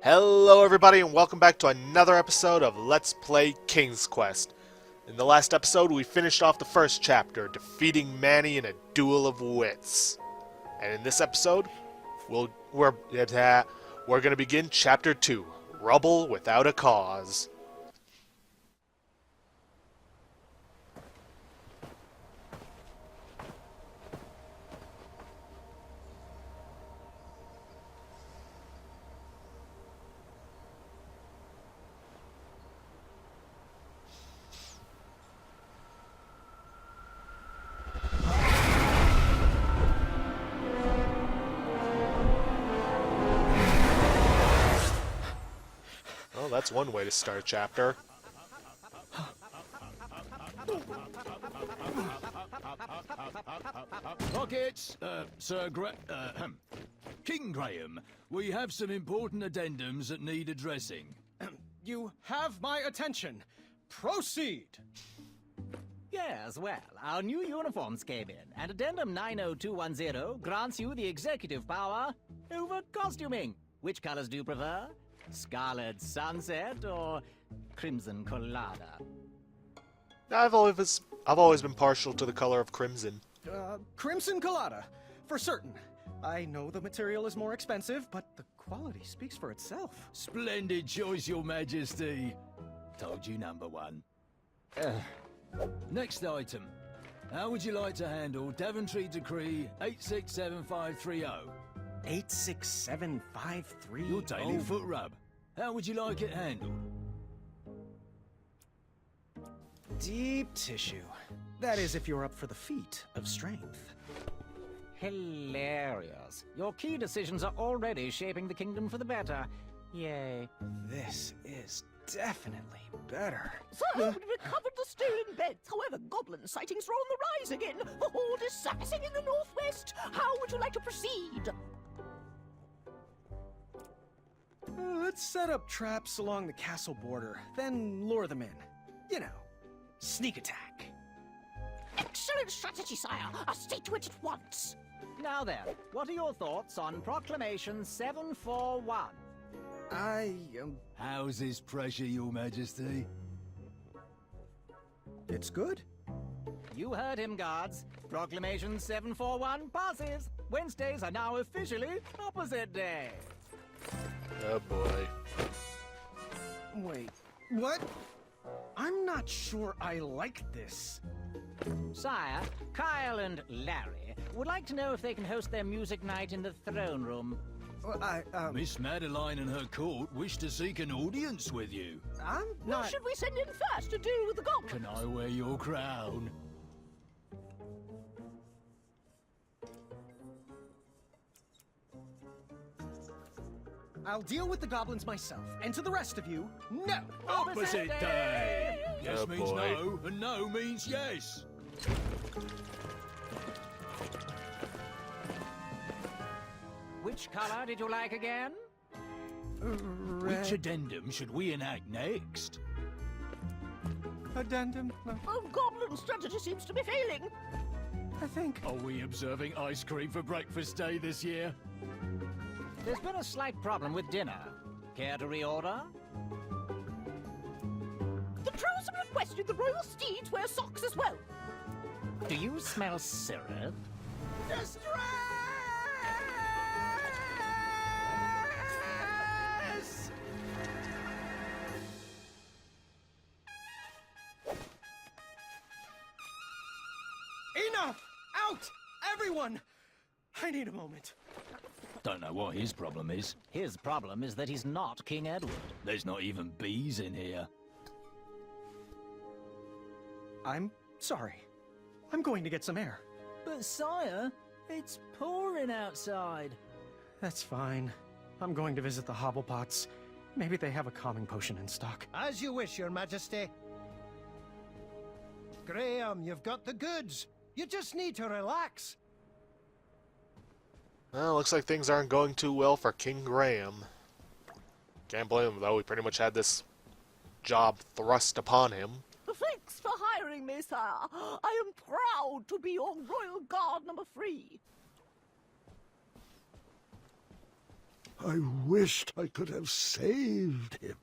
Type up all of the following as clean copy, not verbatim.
Hello everybody and welcome back to another episode of Let's Play King's Quest. In the last episode we finished off the first chapter, defeating Manny in a duel of wits. And in this episode, we're going to begin chapter 2, Rubble Without a Cause. Well, that's one way to start a chapter. Rockets, King Graham, we have some important addendums that need addressing. You have my attention. Proceed! Yes, well, our new uniforms came in, and Addendum 90210 grants you the executive power over costuming. Which colors do you prefer? Scarlet Sunset or Crimson Colada? I've always been partial to the color of crimson. Crimson Colada, for certain. I know the material is more expensive, but the quality speaks for itself. Splendid choice, Your Majesty. Told you number one. Next item. How would you like to handle Daventry Decree 867530? 86753. Your daily foot rub. How would you like it handled? Deep tissue. That is, if you're up for the feat of strength. Hilarious. Your key decisions are already shaping the kingdom for the better. Yay. This is definitely better. Sir, we recovered the stolen beds. However, goblin sightings are on the rise again. The horde is surfacing in the northwest. How would you like to proceed? Let's set up traps along the castle border, then lure them in. You know, sneak attack. Excellent strategy, sire. I'll stick to it at once. Now then, what are your thoughts on Proclamation 741? How's this pressure, Your Majesty? It's good. You heard him, guards. Proclamation 741 passes. Wednesdays are now officially opposite day. Oh boy. Wait, what? I'm not sure I like this. Sire, Kyle and Larry would like to know if they can host their music night in the throne room. Well, Miss Madeline and her court wish to seek an audience with you. I'm Who not... should we send in first to deal with the goblins? Can I wear your crown? I'll deal with the goblins myself, and to the rest of you, no! Opposite day! Yes Oh, means boy. no, and no means yes. Which color did you like again? Which addendum should we enact next? Addendum? Oh, goblin strategy seems to be failing. I think... Are we observing ice cream for breakfast day this year? There's been a slight problem with dinner. Care to reorder? The trolls have requested the royal steeds wear socks as well. Do you smell syrup? Distress! Enough! Out! Everyone! I need a moment. Don't know what his problem is. His problem is that he's not King Edward. There's not even bees in here. I'm sorry. I'm going to get some air. But sire, it's pouring outside. That's fine. I'm going to visit the Hobblepots. Maybe they have a calming potion in stock. As you wish, Your Majesty. Graham, you've got the goods. You just need to relax. Well, looks like things aren't going too well for King Graham. Can't blame him though, he pretty much had this job thrust upon him. Thanks for hiring me, sire. I am proud to be your royal guard number 3. I wished I could have saved him.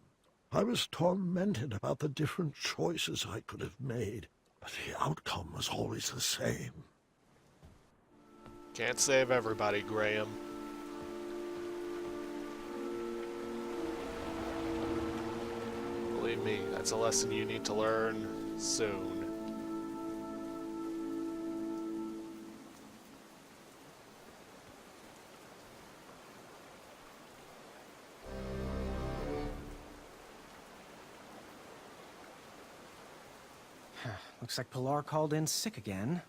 I was tormented about the different choices I could have made, but the outcome was always the same. Can't save everybody, Graham. Believe me, that's a lesson you need to learn soon. Looks like Pilar called in sick again.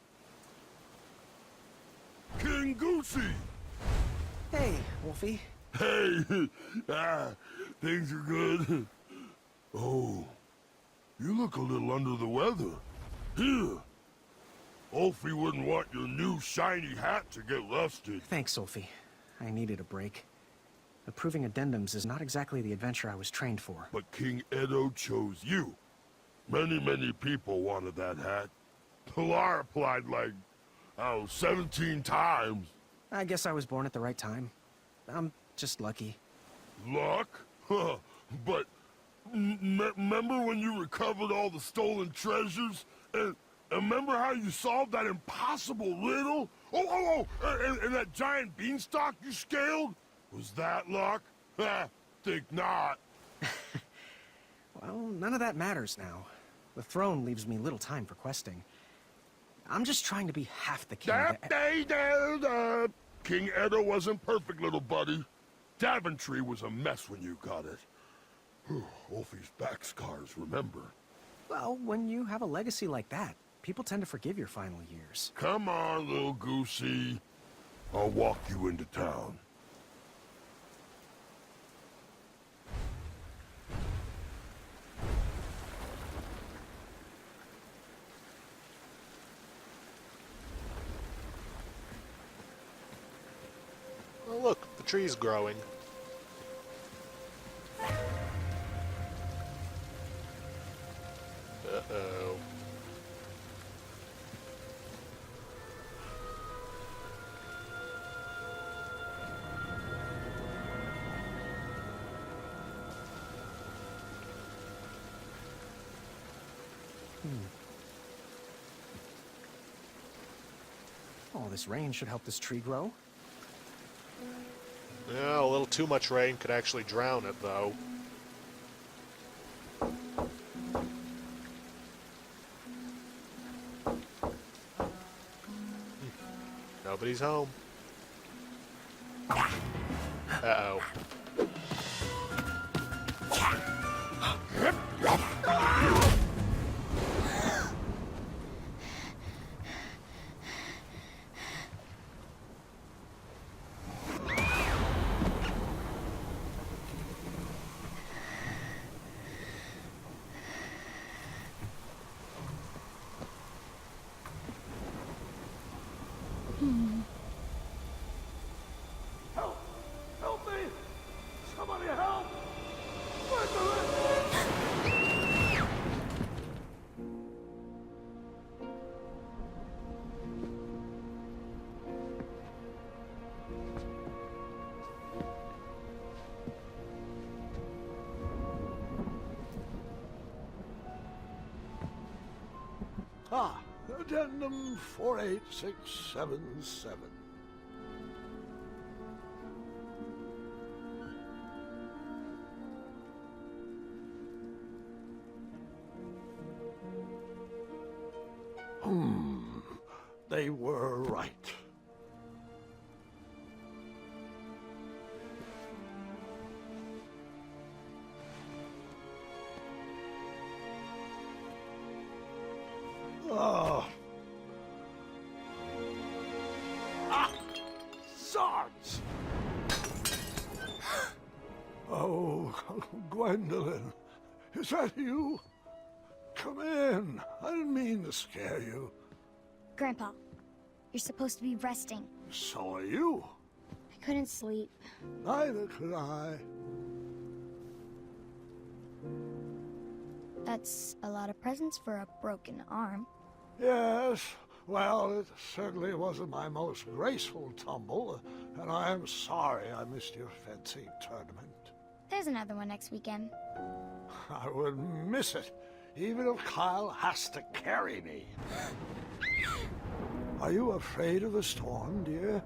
King Goosey! Hey, Wolfie. Hey! Things are good. Oh, you look a little under the weather. Here! Wolfie wouldn't want your new shiny hat to get rusted. Thanks, Sophie. I needed a break. Approving addendums is not exactly the adventure I was trained for. But King Edo chose you. Many people wanted that hat. Pilar applied like, 17 times. I guess I was born at the right time. I'm just lucky. Luck? But remember when you recovered all the stolen treasures? And remember how you solved that impossible riddle? And that giant beanstalk you scaled? Was that luck? Think not. Well, none of that matters now. The throne leaves me little time for questing. I'm just trying to be half the king. King Edo wasn't perfect, little buddy. Daventry was a mess when you got it. Wolfie's back scars, remember? Well, when you have a legacy like that, people tend to forgive your final years. Come on, little Goosey. I'll walk you into town. Oh, look, the tree's growing. Uh-oh. All this rain should help this tree grow. Yeah, a little too much rain could actually drown it, though. Nobody's home. Uh-oh. Help me! Somebody help! Addendum 48677. They were right. Zods! Oh, Gwendolyn, is that you? Come in. I didn't mean to scare you. Grandpa, you're supposed to be resting. So are you. I couldn't sleep. Neither could I. That's a lot of presents for a broken arm. Yes, well, it certainly wasn't my most graceful tumble, and I am sorry I missed your fencing tournament. There's another one next weekend. I would miss it, even if Kyle has to carry me. Are you afraid of the storm, dear?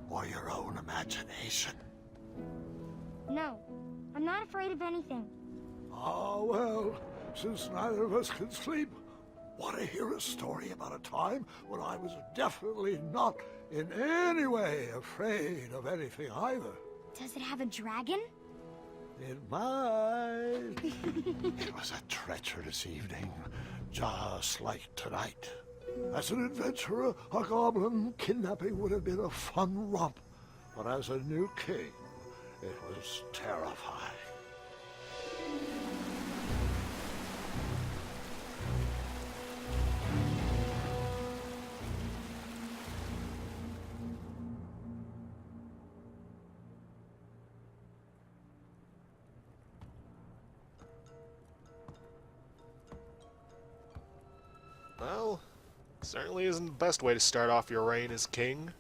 Or your own imagination? No, I'm not afraid of anything. Ah, well, since neither of us can sleep, want to hear a story about a time when I was definitely not in any way afraid of anything either? Does it have a dragon? It might. It was a treacherous evening, just like tonight. As an adventurer, a goblin kidnapping would have been a fun romp, but as a new king, it was terrifying. Well, certainly isn't the best way to start off your reign as king.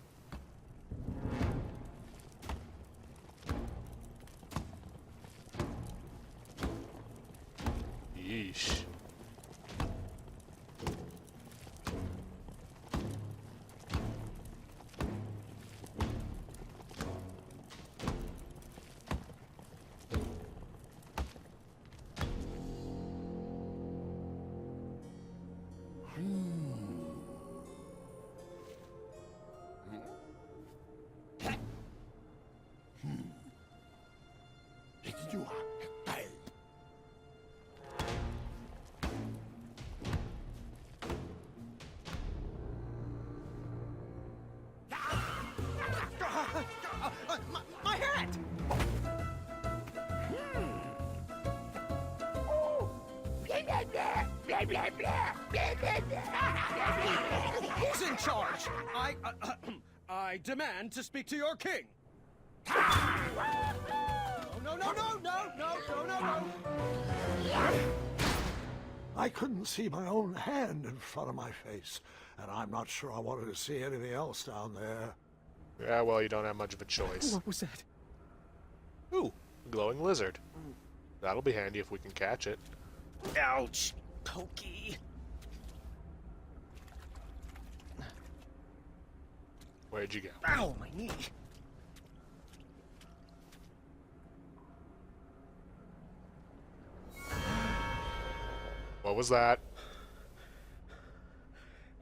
Yeesh. My hat! Who's in charge? I demand to speak to your king. No. I couldn't see my own hand in front of my face, and I'm not sure I wanted to see anything else down there. Yeah, well, you don't have much of a choice. What was that? Ooh, a glowing lizard. That'll be handy if we can catch it. Ouch! Pokey! Where'd you go? Ow, my knee! What was that?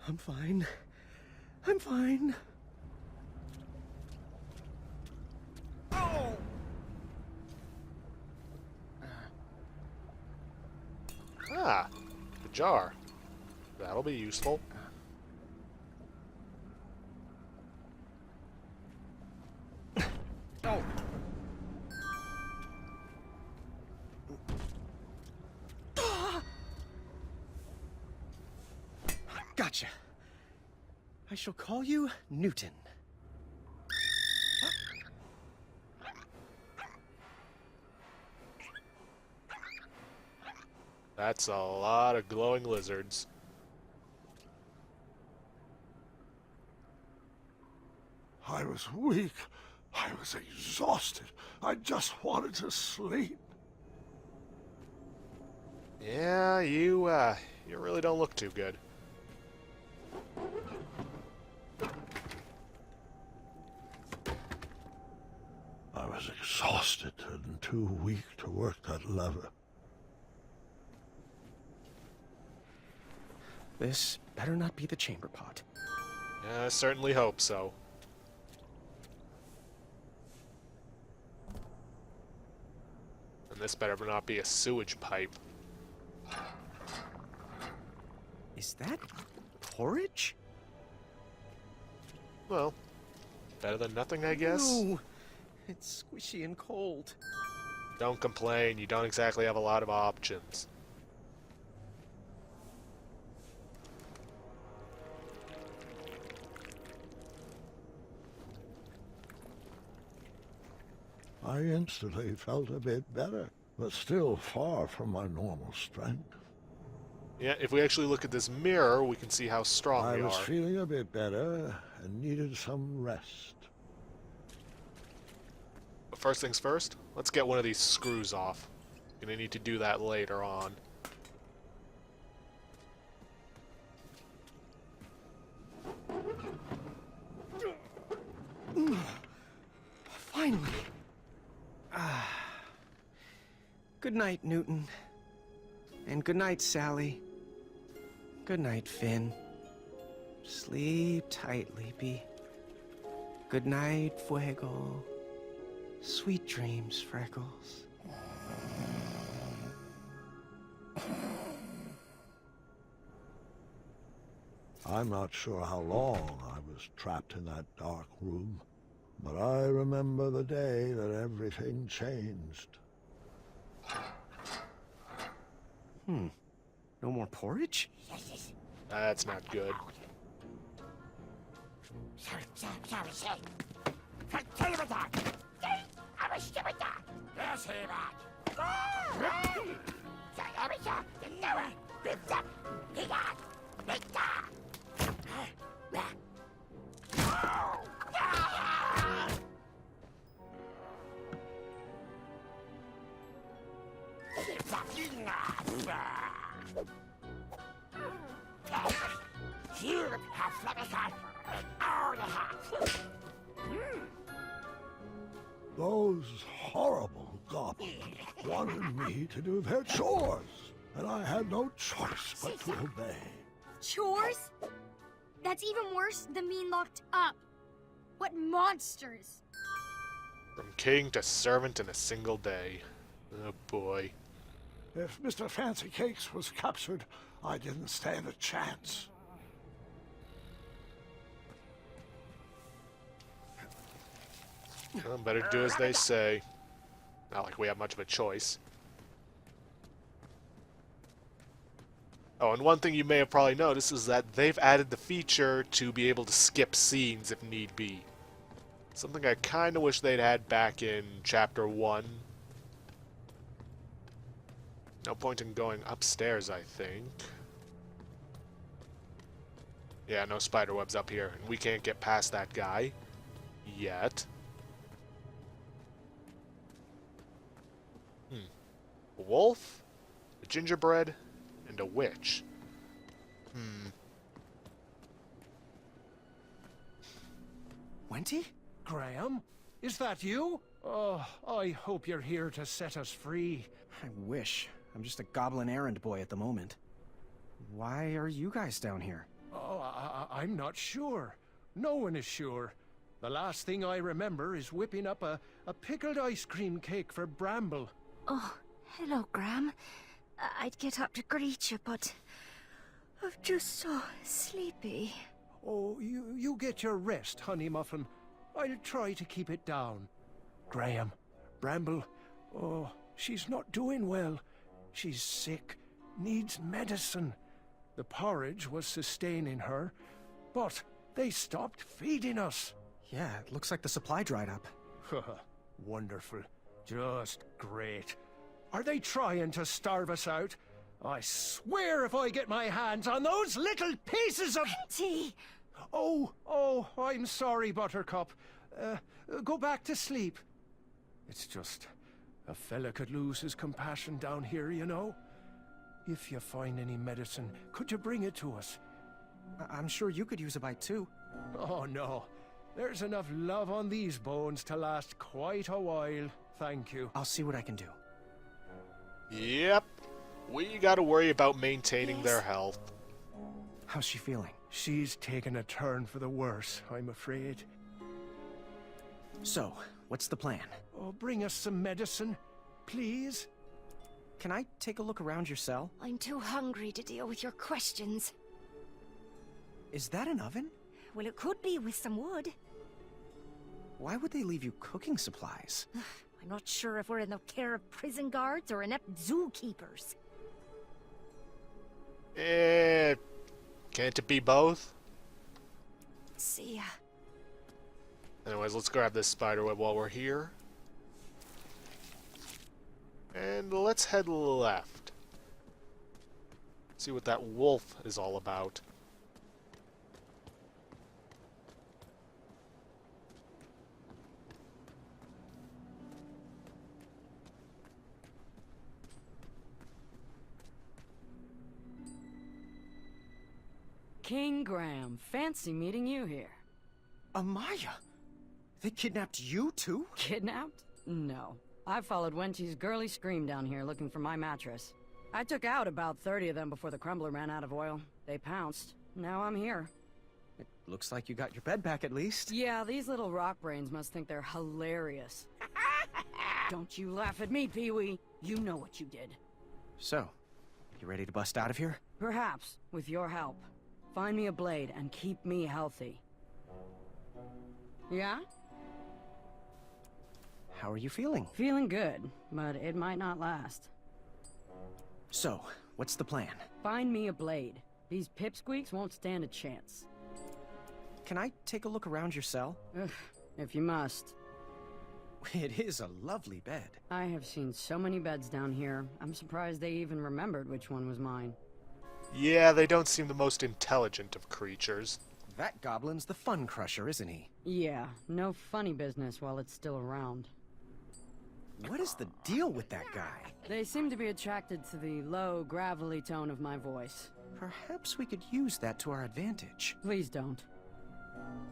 I'm fine. I'm fine. Oh! Ah, the jar. That'll be useful. Oh! Gotcha. I shall call you Newton. That's a lot of glowing lizards. I was weak. I was exhausted. I just wanted to sleep. Yeah, you really don't look too good. I was exhausted and too weak to work that lever. This better not be the chamber pot. Yeah, I certainly hope so. And this better not be a sewage pipe. Is that porridge? Well, better than nothing, I guess. No, it's squishy and cold. Don't complain, you don't exactly have a lot of options. I instantly felt a bit better, but still far from my normal strength. Yeah, if we actually look at this mirror, we can see how strong I we was are. feeling a bit better and needed some rest. But first things first, let's get one of these screws off. Gonna need to do that later on. Finally. Good night, Newton. And good night, Sally. Good night, Finn. Sleep tight, Leapy. Good night, Fuego. Sweet dreams, Freckles. I'm not sure how long I was trapped in that dark room, but I remember the day that everything changed. No more porridge? That's not good. Those horrible goblins wanted me to do their chores, and I had no choice but to obey. Chores? That's even worse than being locked up. What monsters! From king to servant in a single day. Oh boy. If Mr. Fancy Cakes was captured, I didn't stand a chance. Well, better do as they say. Not like we have much of a choice. Oh, and one thing you may have probably noticed is that they've added the feature to be able to skip scenes if need be. Something I kind of wish they'd had back in Chapter 1. No point in going upstairs, I think. Yeah, no spiderwebs up here, and we can't get past that guy. Yet. A wolf, a gingerbread, and a witch. Wenty? Graham? Is that you? Oh, I hope you're here to set us free. I wish. I'm just a goblin errand boy at the moment. Why are you guys down here? Oh, I'm not sure. No one is sure. The last thing I remember is whipping up a pickled ice cream cake for Bramble. Oh, hello, Graham. I'd get up to greet you, but I'm just so sleepy. Oh, you get your rest, Honey Muffin. I'll try to keep it down. Graham, Bramble, oh, she's not doing well. She's sick, needs medicine. The porridge was sustaining her, but they stopped feeding us. Yeah, it looks like the supply dried up. Wonderful. Just great. Are they trying to starve us out? I swear if I get my hands on those little pieces of... Tea! Oh, I'm sorry, Buttercup. Go back to sleep. It's just... a fella could lose his compassion down here, you know? If you find any medicine, could you bring it to us? I'm sure you could use a bite too. Oh, no. There's enough love on these bones to last quite a while. Thank you. I'll see what I can do. Yep. We gotta worry about maintaining their health. How's she feeling? She's taken a turn for the worse, I'm afraid. So, what's the plan? Oh, bring us some medicine, please. Can I take a look around your cell? I'm too hungry to deal with your questions. Is that an oven? Well, it could be with some wood. Why would they leave you cooking supplies? I'm not sure if we're in the care of prison guards or inept zookeepers. Can't it be both? See ya. Anyways, let's grab this spiderweb while we're here. And let's head left. See what that wolf is all about. King Graham. Fancy meeting you here. Amaya? They kidnapped you too? Kidnapped? No. I followed Wenty's girly scream down here looking for my mattress. I took out about 30 of them before the crumbler ran out of oil. They pounced. Now I'm here. It looks like you got your bed back at least. Yeah, these little rock brains must think they're hilarious. Don't you laugh at me, Pee-wee. You know what you did. So, you ready to bust out of here? Perhaps, with your help. Find me a blade and keep me healthy. Yeah? How are you feeling? Feeling good, but it might not last. So, what's the plan? Find me a blade. These pipsqueaks won't stand a chance. Can I take a look around your cell? Ugh, if you must. It is a lovely bed. I have seen so many beds down here. I'm surprised they even remembered which one was mine. Yeah, they don't seem the most intelligent of creatures. That goblin's the fun crusher, isn't he? Yeah, no funny business while it's still around. What is the deal with that guy? They seem to be attracted to the low, gravelly tone of my voice. Perhaps we could use that to our advantage. Please don't.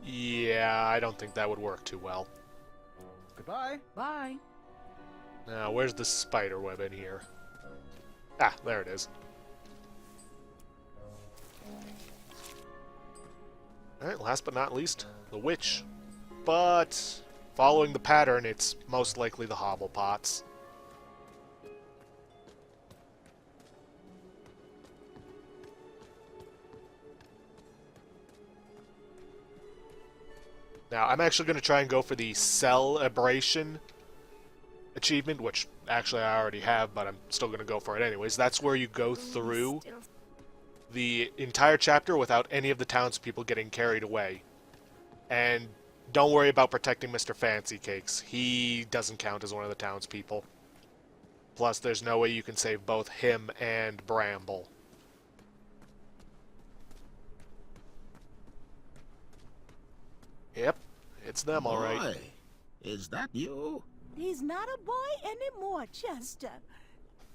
Yeah, I don't think that would work too well. Goodbye. Bye. Now, where's the spider web in here? Ah, there it is. Alright, last but not least, the witch. But, following the pattern, it's most likely the Hobblepots. Now, I'm actually going to try and go for the Celebration achievement, which actually I already have, but I'm still going to go for it anyways. That's where you go through the entire chapter without any of the townspeople getting carried away. And don't worry about protecting Mr. Fancy Cakes. He doesn't count as one of the townspeople. Plus, there's no way you can save both him and Bramble. Yep, it's them, all right. Boy, is that you? He's not a boy anymore, Chester.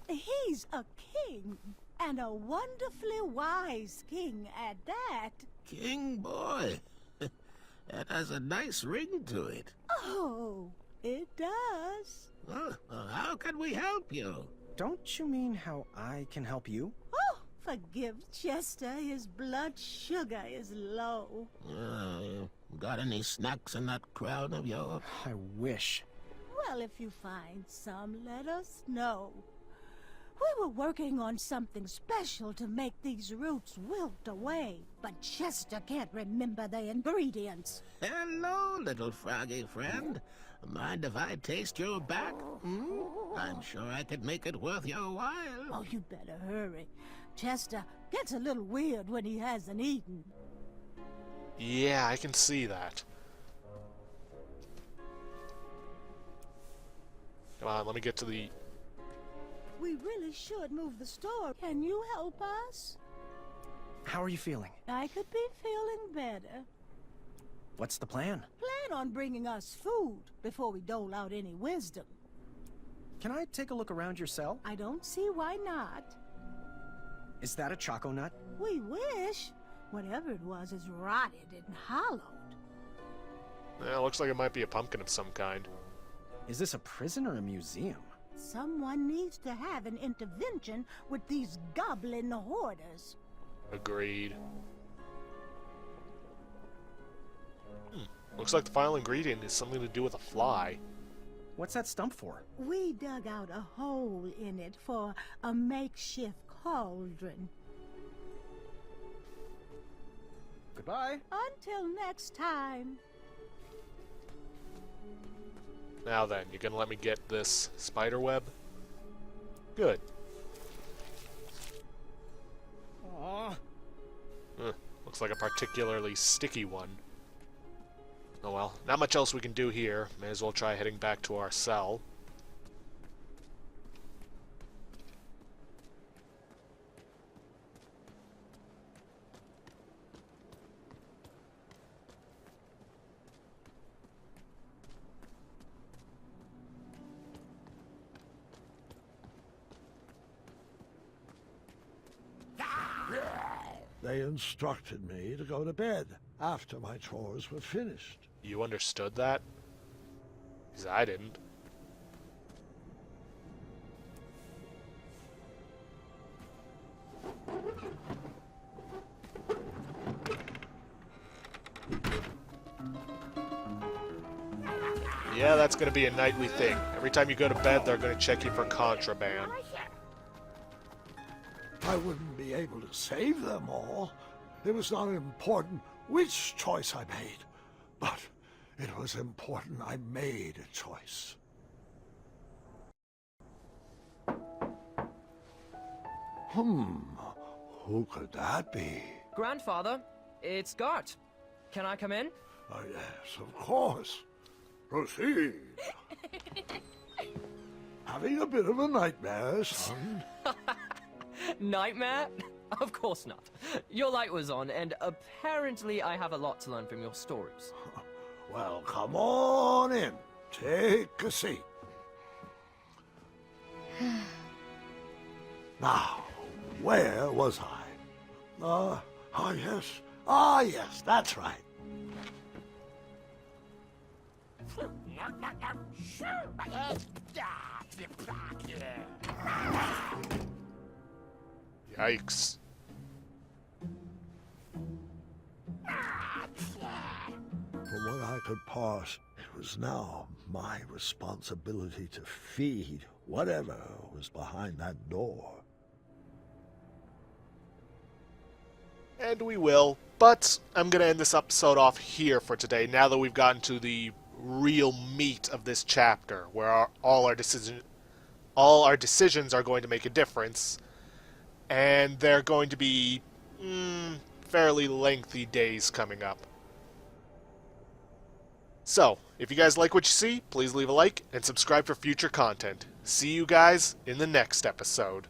He's a king, and a wonderfully wise king at that. King Boy. That has a nice ring to it. Oh, it does. How can we help you? Don't you mean how I can help you? Oh, forgive Chester. His blood sugar is low. Got any snacks in that crown of yours? I wish. Well, if you find some, let us know. We were working on something special to make these roots wilt away, but Chester can't remember the ingredients. Hello, little froggy friend. Mind if I taste your back? I'm sure I could make it worth your while. Oh, you better hurry. Chester gets a little weird when he hasn't eaten. Yeah, I can see that. Come on, let me get to the... We really should move the store. Can you help us? How are you feeling? I could be feeling better. What's the plan? Plan on bringing us food before we dole out any wisdom. Can I take a look around your cell? I don't see why not. Is that a choco nut? We wish. Whatever it was is rotted and hollowed. Yeah, looks like it might be a pumpkin of some kind. Is this a prison or a museum? Someone needs to have an intervention with these goblin hoarders. Agreed. Looks like the final ingredient is something to do with a fly. What's that stump for? We dug out a hole in it for a makeshift cauldron. Goodbye. Until next time. Now then, you gonna let me get this spider web? Good. Aww. Looks like a particularly sticky one. Oh well, not much else we can do here. May as well try heading back to our cell. They instructed me to go to bed after my chores were finished. You understood that? Because I didn't. Yeah, that's going to be a nightly thing. Every time you go to bed, they're going to check you for contraband. I wouldn't be able to save them all. It was not important which choice I made, but it was important I made a choice. Who could that be? Grandfather, it's Gart. Can I come in? Oh, yes, of course. Proceed. Having a bit of a nightmare, son? Nightmare? Of course not. Your light was on, and apparently I have a lot to learn from your stories. Well, come on in. Take a seat. Now, where was I? Yes. Ah, yes, that's right. Yikes. From what I could parse, it was now my responsibility to feed whatever was behind that door. And we will, but I'm going to end this episode off here for today, now that we've gotten to the real meat of this chapter, where all our decisions are going to make a difference, and they're going to be fairly lengthy days coming up. So, if you guys like what you see, please leave a like and subscribe for future content. See you guys in the next episode.